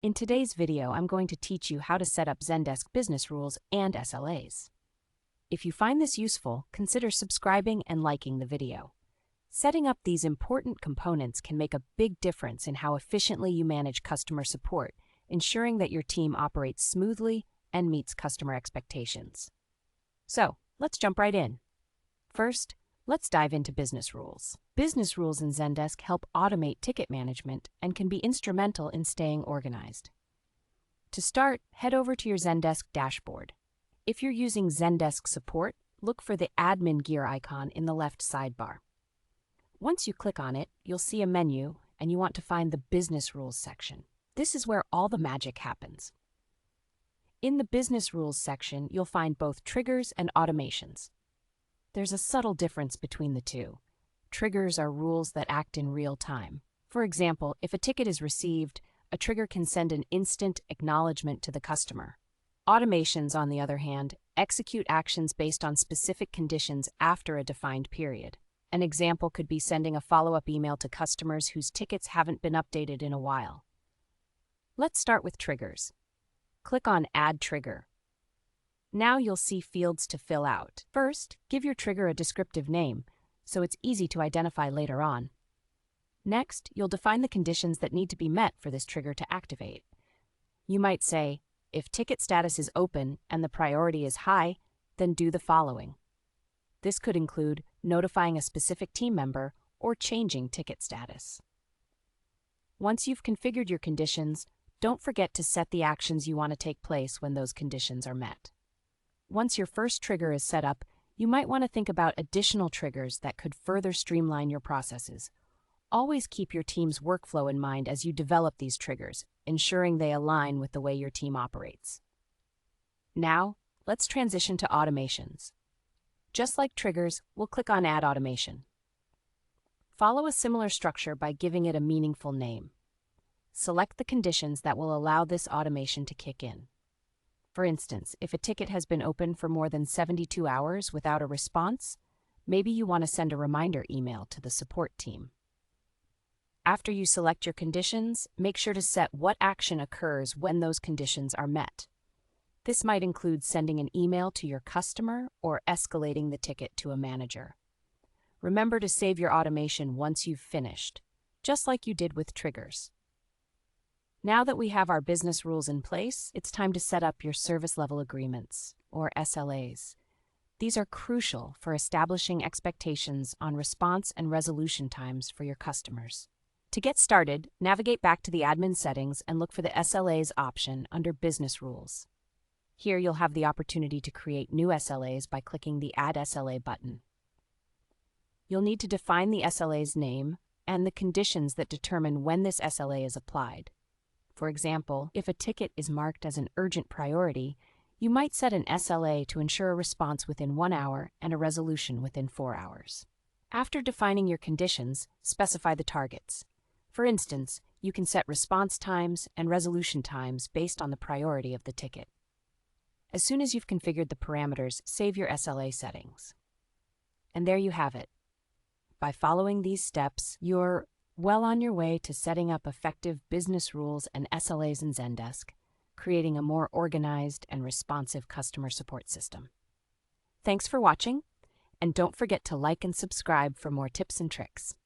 In today's video, I'm going to teach you how to set up Zendesk business rules and SLAs. If you find this useful, consider subscribing and liking the video. Setting up these important components can make a big difference in how efficiently you manage customer support, ensuring that your team operates smoothly and meets customer expectations. So, let's jump right in. First, let's dive into business rules. Business rules in Zendesk help automate ticket management and can be instrumental in staying organized. To start, head over to your Zendesk dashboard. If you're using Zendesk support, look for the admin gear icon in the left sidebar. Once you click on it, you'll see a menu, and you want to find the Business Rules section. This is where all the magic happens. In the Business Rules section, you'll find both triggers and automations. There's a subtle difference between the two. Triggers are rules that act in real time. For example, if a ticket is received, a trigger can send an instant acknowledgement to the customer. Automations, on the other hand, execute actions based on specific conditions after a defined period. An example could be sending a follow-up email to customers whose tickets haven't been updated in a while. Let's start with triggers. Click on Add Trigger. Now you'll see fields to fill out. First, give your trigger a descriptive name, so it's easy to identify later on. Next, you'll define the conditions that need to be met for this trigger to activate. You might say, if ticket status is open and the priority is high, then do the following. This could include notifying a specific team member or changing ticket status. Once you've configured your conditions, don't forget to set the actions you want to take place when those conditions are met. Once your first trigger is set up, you might want to think about additional triggers that could further streamline your processes. Always keep your team's workflow in mind as you develop these triggers, ensuring they align with the way your team operates. Now, let's transition to automations. Just like triggers, we'll click on Add Automation. Follow a similar structure by giving it a meaningful name. Select the conditions that will allow this automation to kick in. For instance, if a ticket has been open for more than 72 hours without a response, maybe you want to send a reminder email to the support team. After you select your conditions, make sure to set what action occurs when those conditions are met. This might include sending an email to your customer or escalating the ticket to a manager. Remember to save your automation once you've finished, just like you did with triggers. Now that we have our business rules in place, it's time to set up your service level agreements, or SLAs. These are crucial for establishing expectations on response and resolution times for your customers. To get started, navigate back to the admin settings and look for the SLAs option under Business Rules. Here you'll have the opportunity to create new SLAs by clicking the Add SLA button. You'll need to define the SLA's name and the conditions that determine when this SLA is applied. For example, if a ticket is marked as an urgent priority, you might set an SLA to ensure a response within 1 hour and a resolution within 4 hours. After defining your conditions, specify the targets. For instance, you can set response times and resolution times based on the priority of the ticket. As soon as you've configured the parameters, save your SLA settings. And there you have it. By following these steps, you're well on your way to setting up effective business rules and SLAs in Zendesk, creating a more organized and responsive customer support system. Thanks for watching, and don't forget to like and subscribe for more tips and tricks.